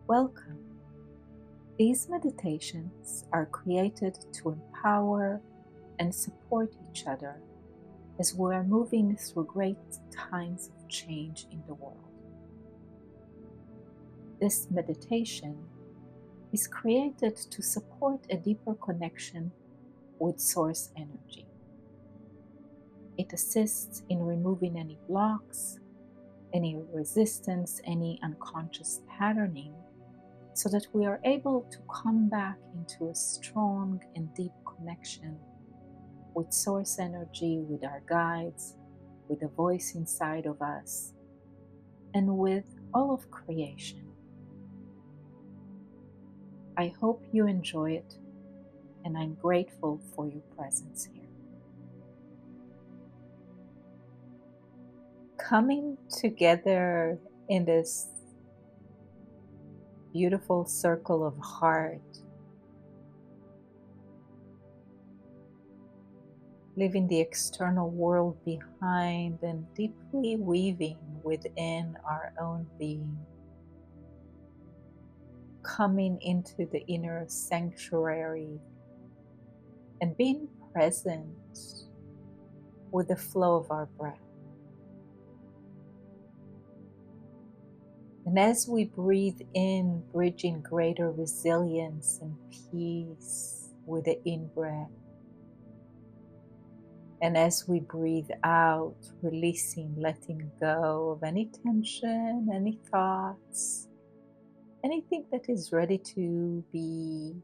Welcome. These meditations are created to empower and support each other as we are moving through great times of change in the world. This meditation is created to support a deeper connection with source energy. It assists in removing any blocks, any resistance, any unconscious patterning, so that we are able to come back into a strong and deep connection with source energy, with our guides, with the voice inside of us, and with all of creation. I hope you enjoy it, and I'm grateful for your presence here. Coming together in this beautiful circle of heart, leaving the external world behind and deeply weaving within our own being, coming into the inner sanctuary and being present with the flow of our breath. And as we breathe in, bridging greater resilience and peace with the in-breath, and as we breathe out, releasing, letting go of any tension, any thoughts, anything that is ready to be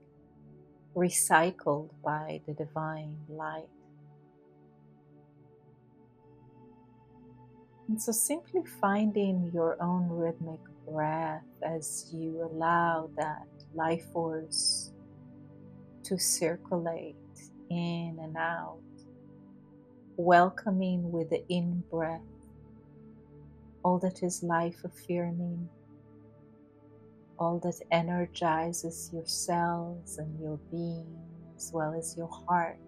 recycled by the divine light. And so simply finding your own rhythmic breath as you allow that life force to circulate in and out, welcoming with the in-breath all that is life-affirming, all that energizes your cells and your being, as well as your heart.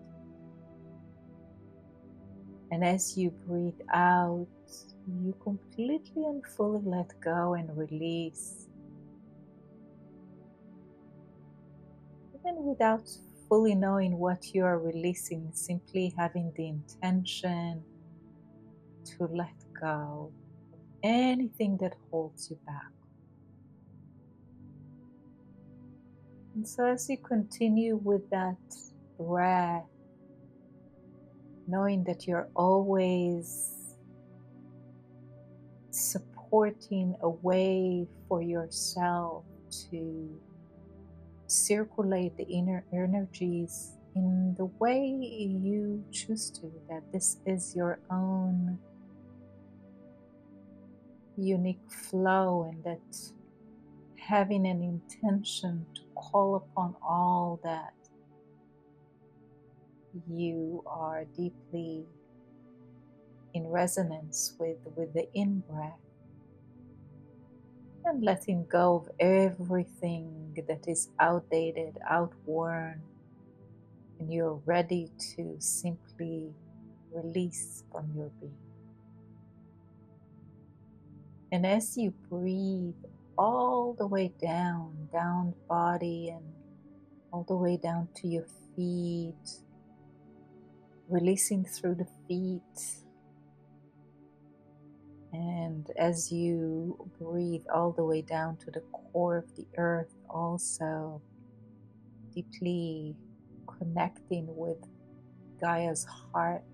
And as you breathe out, you completely and fully let go and release, even without fully knowing what you are releasing, simply having the intention to let go of anything that holds you back. And so as you continue with that breath, knowing that you're always supporting a way for yourself to circulate the inner energies in the way you choose to, that this is your own unique flow, and that having an intention to call upon all that you are deeply in resonance with the in-breath, and letting go of everything that is outdated, outworn, and you're ready to simply release from your being. And as you breathe all the way down the body and all the way down to your feet, releasing through the feet, and as you breathe all the way down to the core of the earth, also deeply connecting with Gaia's heart,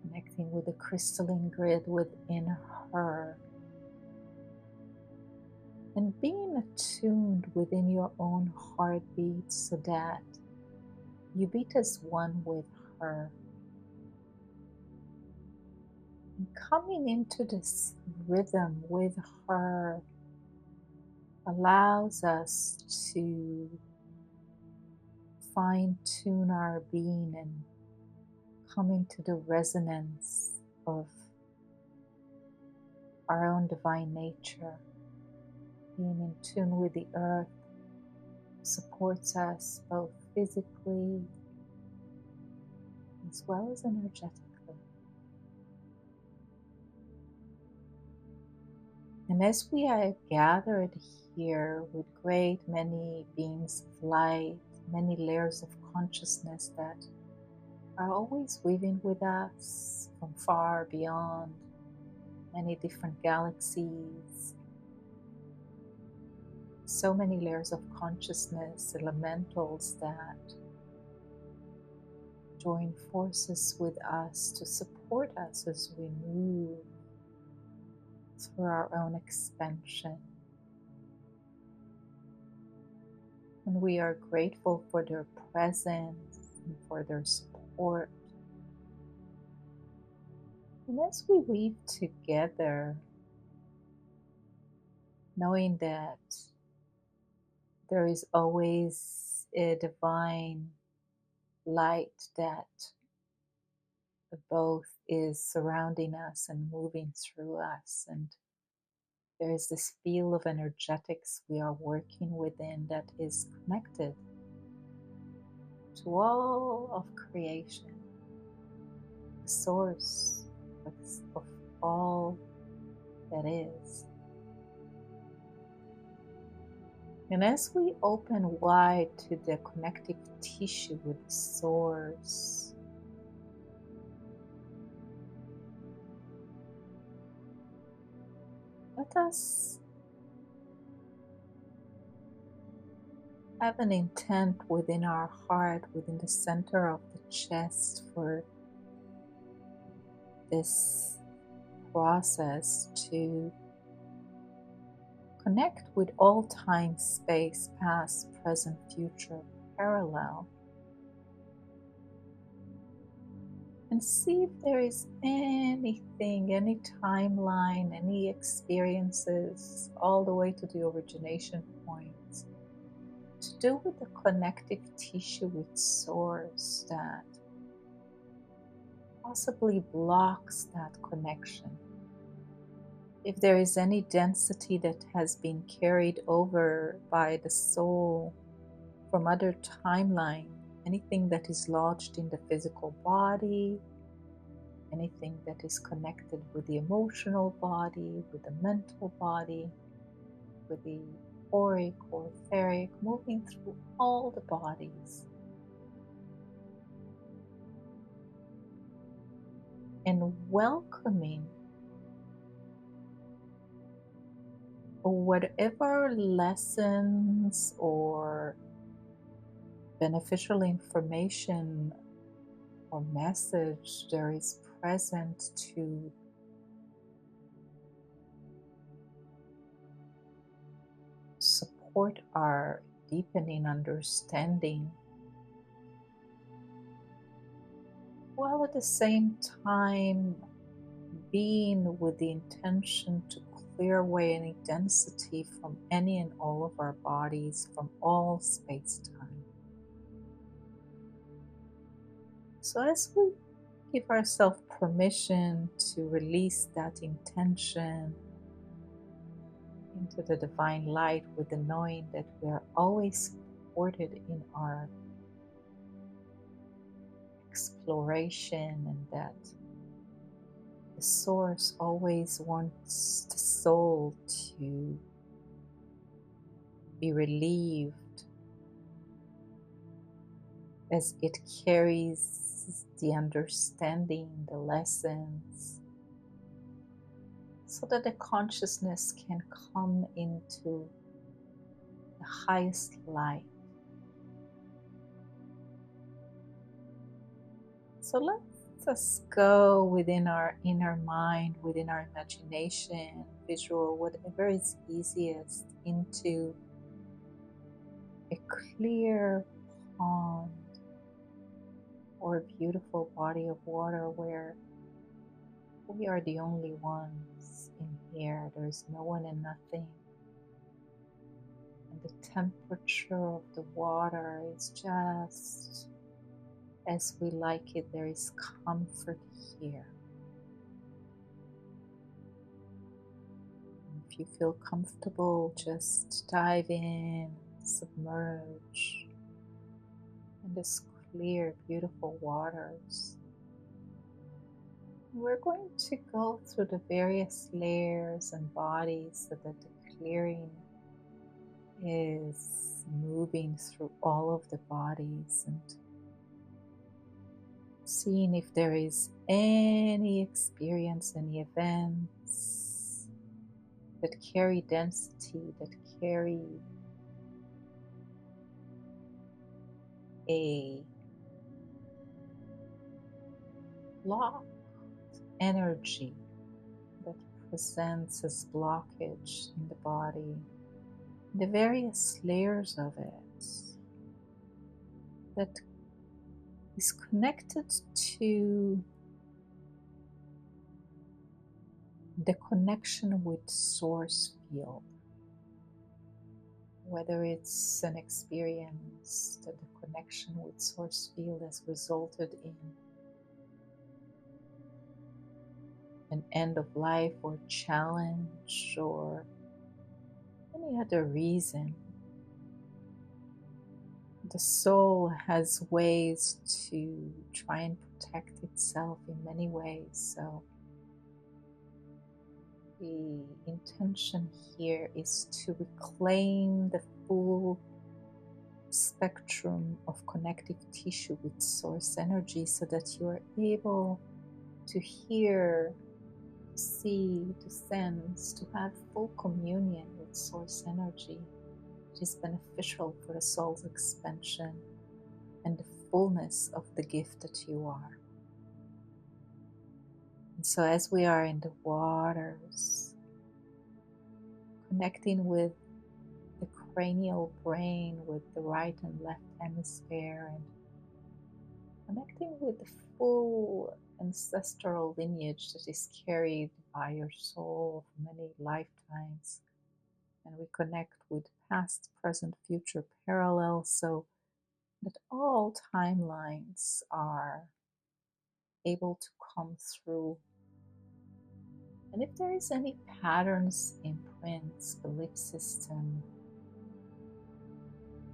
connecting with the crystalline grid within her, and being attuned within your own heartbeat so that you beat as one with her. And coming into this rhythm with her allows us to fine-tune our being and come into the resonance of our own divine nature. Being in tune with the earth supports us both physically as well as energetically. And And as we are gathered here with great many beings of light, many layers of consciousness that are always weaving with us from far beyond many different galaxies, so many layers of consciousness, elementals that join forces with us to support us as we move through our own expansion. And we are grateful for their presence and for their support. And as we weave together, knowing that there is always a divine light that both is surrounding us and moving through us, and there is this field of energetics we are working within that is connected to all of creation, the source of all that is. And as we open wide to the connective tissue with the source, let us have an intent within our heart, within the center of the chest, for this process to connect with all time, space, past, present, future, parallel, and see if there is anything, any timeline, any experiences, all the way to the origination point, to do with the connective tissue with source that possibly blocks that connection. If there is any density that has been carried over by the soul from other timeline, anything that is lodged in the physical body, anything that is connected with the emotional body, with the mental body, with the auric or etheric, moving through all the bodies, and welcoming whatever lessons or beneficial information or message there is present to support our deepening understanding, while at the same time being with the intention to clear away any density from any and all of our bodies, from all space-time. So as we give ourselves permission to release that intention into the divine light, with the knowing that we are always supported in our exploration, and that the source always wants the soul to be relieved as it carries the understanding, the lessons, so that the consciousness can come into the highest light. So let us go within our inner mind, within our imagination, visual, whatever is easiest, into a clear pond or a beautiful body of water where we are the only ones in here. There is no one and nothing. And the temperature of the water is just as we like it. There is comfort here. If you feel comfortable, just dive in, submerge in this clear, beautiful waters. We're going to go through the various layers and bodies so that the clearing is moving through all of the bodies and seeing if there is any experience, any events that carry density, that carry a locked energy that presents as blockage in the body, the various layers of it that is connected to the connection with source field, whether it's an experience that the connection with source field has resulted in an end of life or challenge or any other reason. The soul has ways to try and protect itself in many ways, so the intention here is to reclaim the full spectrum of connective tissue with source energy so that you are able to hear, to see, to sense, to have full communion with source energy. It is beneficial for the soul's expansion and the fullness of the gift that you are. And so as we are in the waters, connecting with the cranial brain, with the right and left hemisphere, and connecting with the full ancestral lineage that is carried by your soul for many lifetimes. And we connect with past, present, future parallel so that all timelines are able to come through. And if there is any patterns, imprints, belief system,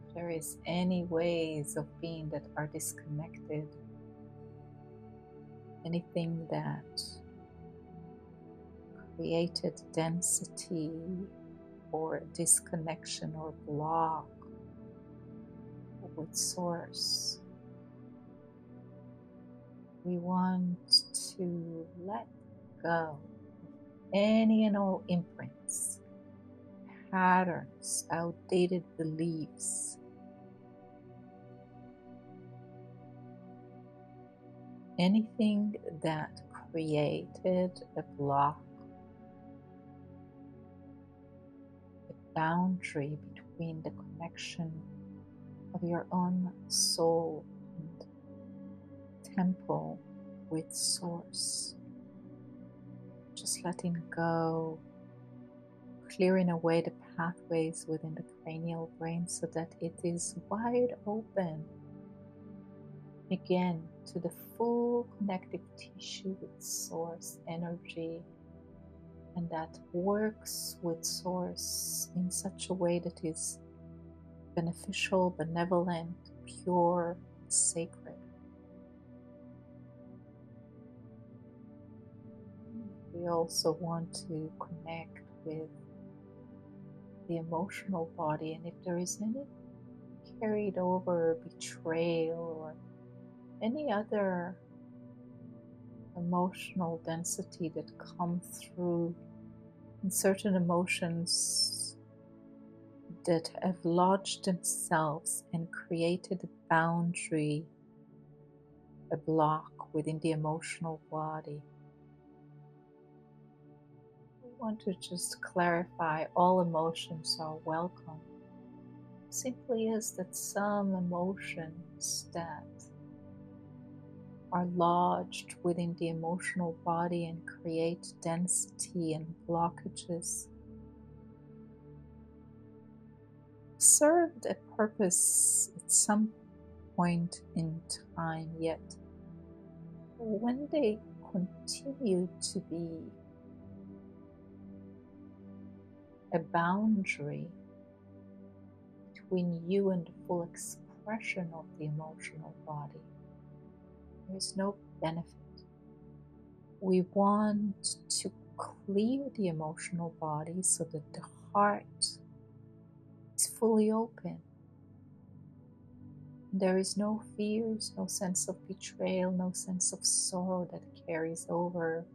if there is any ways of being that are disconnected, anything that created density or disconnection or block with source, we want to let go any and all imprints, patterns, outdated beliefs, anything that created a block, a boundary between the connection of your own soul and temple with source. Just letting go, clearing away the pathways within the cranial brain so that it is wide open again to the full connective tissue with source energy, and that works with source in such a way that is beneficial, benevolent, pure, sacred. We also want to connect with the emotional body, and if there is any carried over betrayal or any other emotional density that come through in certain emotions that have lodged themselves and created a boundary, a block within the emotional body. We want to just clarify all emotions are welcome. Simply is that some emotions that are lodged within the emotional body and create density and blockages served a purpose at some point in time, yet when they continue to be a boundary between you and the full expression of the emotional body, there is no benefit. We want to clear the emotional body so that the heart is fully open. There is no fears, no sense of betrayal, no sense of sorrow that carries over,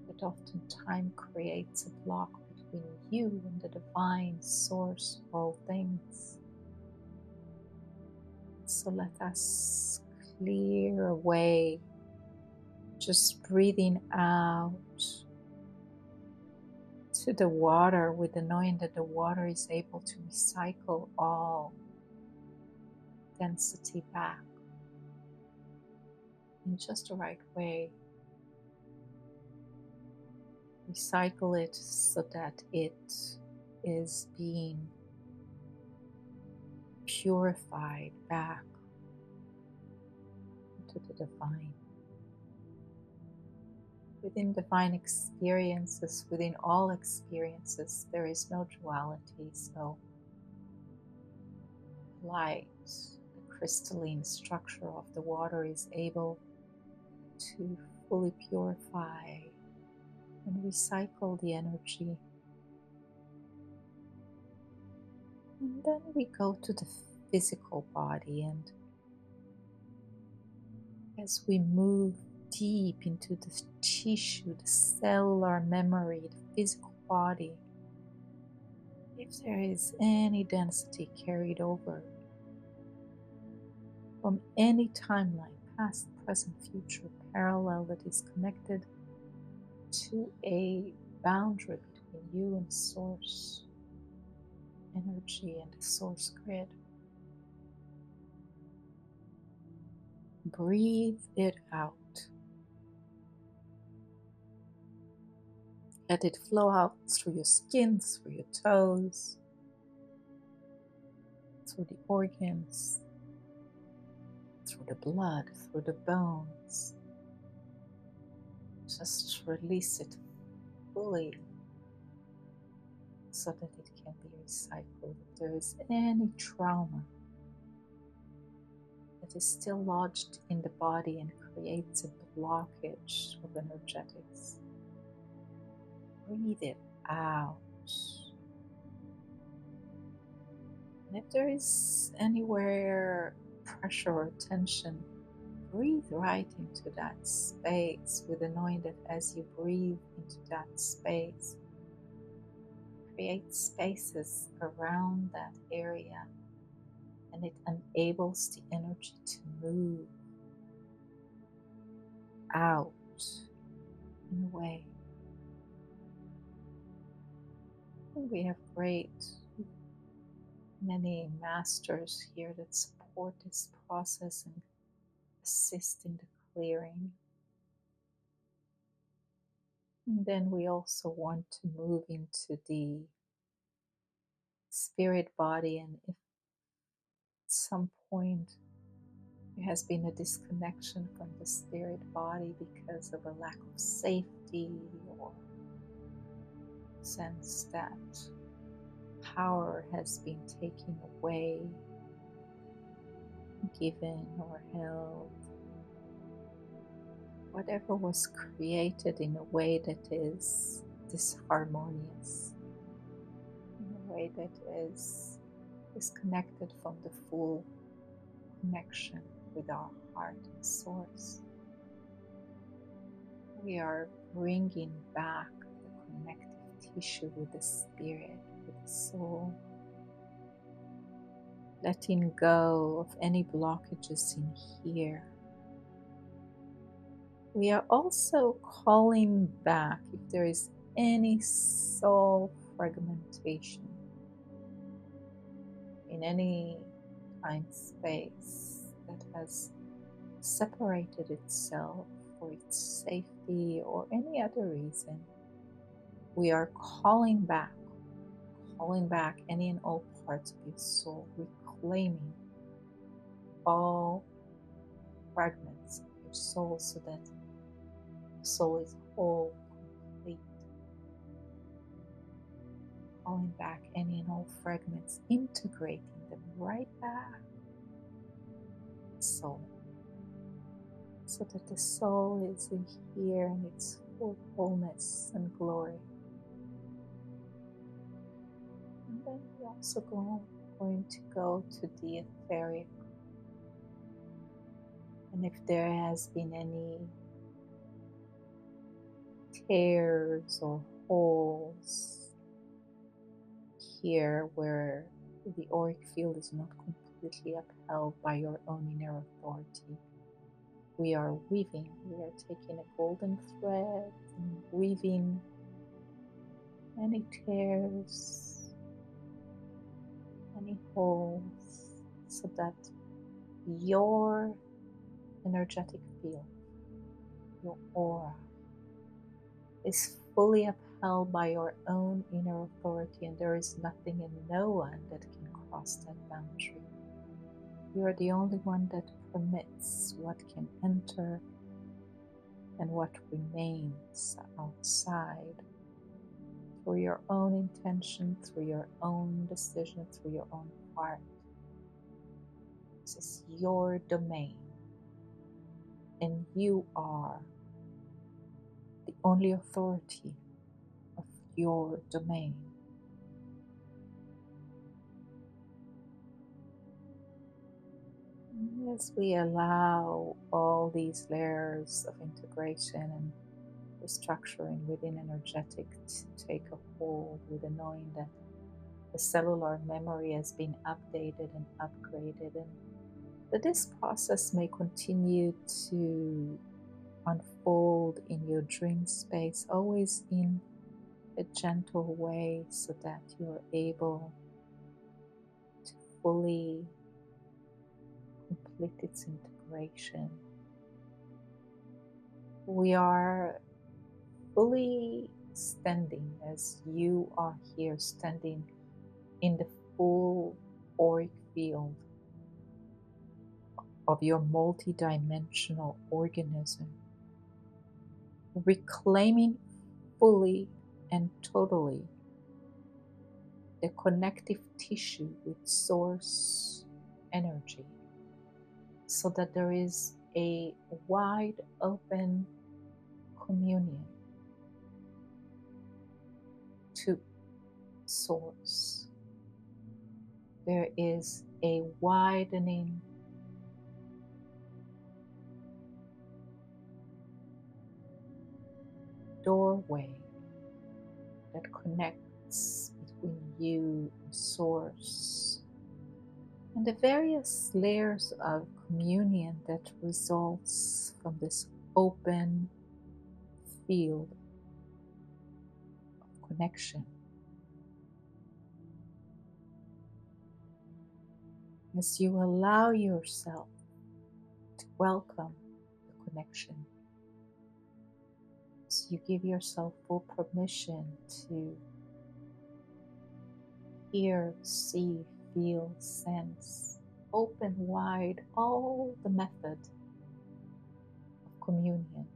that oftentimes creates a block between you and the divine source of all things. So let us clear away, just breathing out to the water with the knowing that the water is able to recycle all density back in just the right way. Recycle it so that it is being purified back into the divine. Within divine experiences, within all experiences, there is no duality. So light, the crystalline structure of the water is able to fully purify and recycle the energy. And then we go to the physical body, and as we move deep into the tissue, the cellular memory, the physical body, if there is any density carried over from any timeline, past, present, future, parallel, that is connected to a boundary between you and source energy and the source grid, breathe it out. Let it flow out through your skin, through your toes, through the organs, through the blood, through the bones. Just release it fully so that it can be recycled. If there is any trauma that is still lodged in the body and creates a blockage of energetics, breathe it out. And if there is anywhere pressure or tension, breathe right into that space with the knowing that as you breathe into that space, create spaces around that area, and it enables the energy to move out in a way. We have many masters here that support this process and assist in the clearing. And then we also want to move into the spirit body, and if at some point there has been a disconnection from the spirit body because of a lack of safety or sense that power has been taken away, given or held, whatever was created in a way that is disharmonious, in a way that is disconnected from the full connection with our heart and source. We are bringing back the connective tissue with the spirit, with the soul, letting go of any blockages in here. We are also calling back if there is any soul fragmentation in any time space that has separated itself for its safety or any other reason. We are calling back any and all parts of your soul, reclaiming all fragments of your soul so that the soul is whole, complete. Calling back any and all fragments, integrating them right back to the soul. so that the soul is in here in its full wholeness and glory. And then we're also going to go to the etheric. And if there has been any tears or holes here where the auric field is not completely upheld by your own inner authority, we are taking a golden thread and weaving any tears, any holes, so that your energetic field, your aura, is fully upheld by your own inner authority, and there is nothing and no one that can cross that boundary. You are the only one that permits what can enter and what remains outside through your own intention, through your own decision, through your own heart. This is your domain, and you are the only authority of your domain. And as we allow all these layers of integration and restructuring within energetic to take a hold, with the knowing that the cellular memory has been updated and upgraded, and that this process may continue to unfold in your dream space, always in a gentle way, so that you're able to fully complete its integration. We are fully standing, as you are here, standing in the full auric field of your multidimensional organism, reclaiming fully and totally the connective tissue with source energy, so that there is a wide open communion to source. There is a widening doorway that connects between you and source, and the various layers of communion that results from this open field of connection. As you allow yourself to welcome the connection, as you give yourself full permission to hear, see, feel, sense, open wide all the method of communion,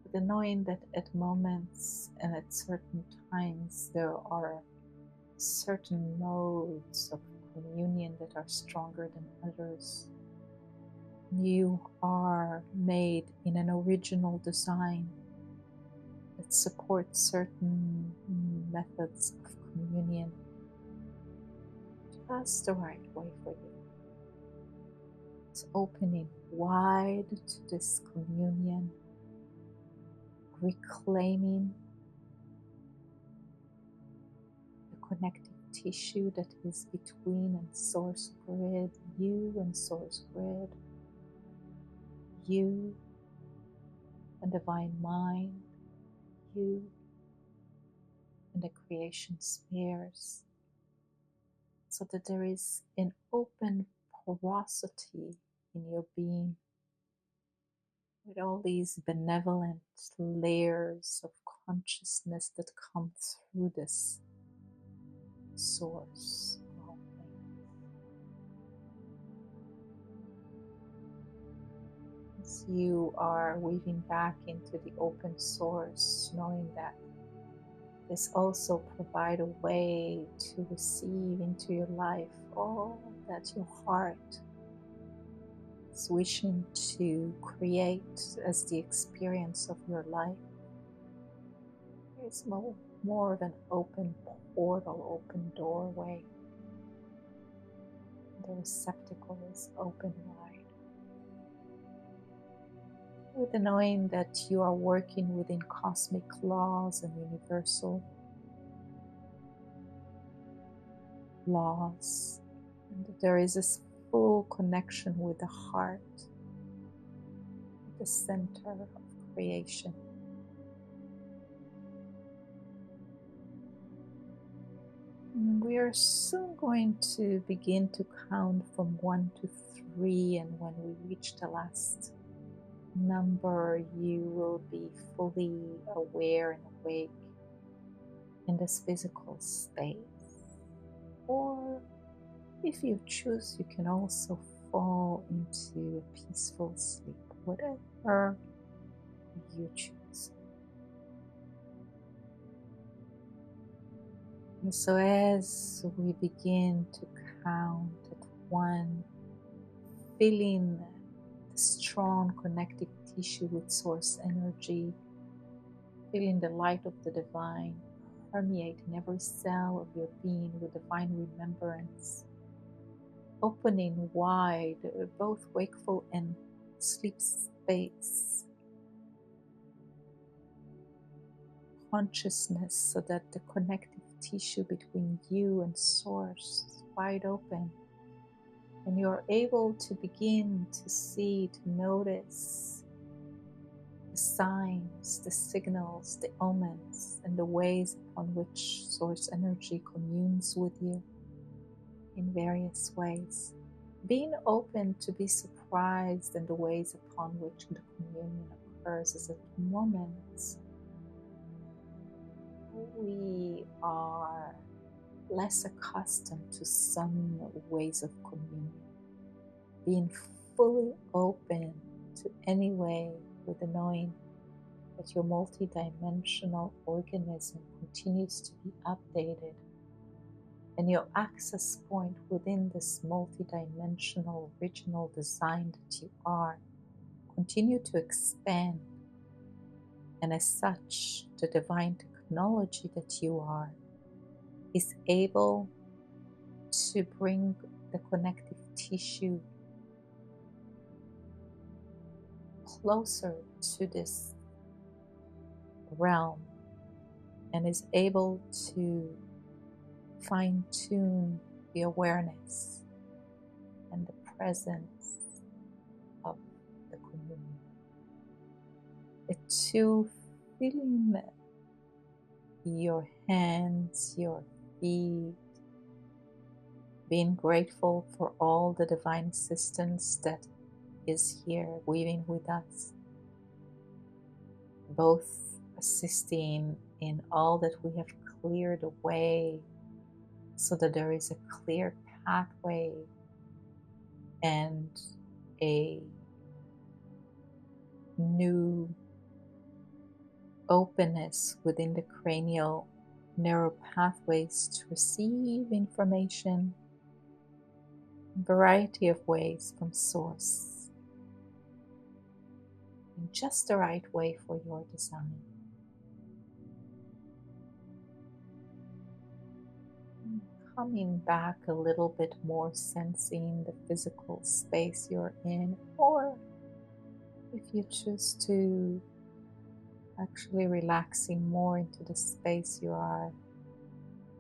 with the knowing that at moments and at certain times there are certain modes of communion that are stronger than others. You are made in an original design that supports certain methods of communion just the right way for you. It's opening wide to this communion, reclaiming the connective tissue that is between and source grid, you and source grid, you and divine mind, you and the creation spheres, so that there is an open porosity in your being, with all these benevolent layers of consciousness that come through this source of all things. As you are weaving back into the open source, knowing that this also provides a way to receive into your life all that your heart is wishing to create as the experience of your life. It's more of an open portal, open doorway. The receptacle is open wide, with the knowing that you are working within cosmic laws and universal laws, and that there is this full connection with the heart, the center of creation. And we are soon going to begin to count from 1 to 3, and when we reach the last number, you will be fully aware and awake in this physical space. Or if you choose, you can also fall into a peaceful sleep, whatever you choose. And so as we begin to count at 1, feeling the strong connective tissue with source energy, feeling the light of the divine permeate in every cell of your being with divine remembrance, opening wide both wakeful and sleep space consciousness, so that the connective tissue between you and source is wide open, and you're able to begin to see, to notice the signs, the signals, the omens, and the ways upon which source energy communes with you in various ways. Being open to be surprised in the ways upon which the communion occurs is at moments we are less accustomed to some ways of communion. Being fully open to any way, with the knowing that your multidimensional organism continues to be updated, and your access point within this multidimensional original design that you are continue to expand, and as such the divine technology that you are is able to bring the connective tissue closer to this realm, and is able to fine-tune the awareness and the presence of the communion. The two, feeling your hands, your feet, being grateful for all the divine assistance that is here weaving with us, both assisting in all that we have cleared away, so that there is a clear pathway and a new openness within the cranial neural pathways to receive information in a variety of ways from source, in just the right way for your design. Coming back a little bit more, sensing the physical space you're in, or if you choose to, actually relaxing more into the space you are,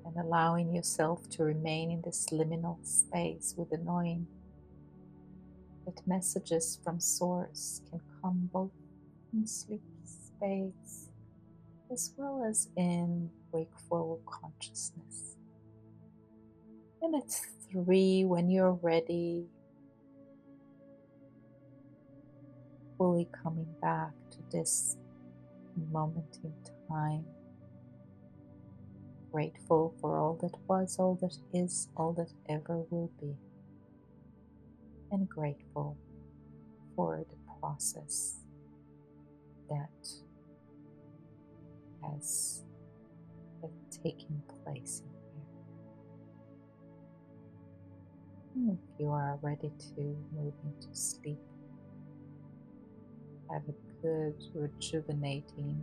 and allowing yourself to remain in this liminal space, with the knowing that messages from source can come both in sleep space as well as in wakeful consciousness. And at 3, when you're ready, fully coming back to this moment in time, grateful for all that was, all that is, all that ever will be, and grateful for the process that has taken place in here. If you are ready to move into sleep, have a good, rejuvenating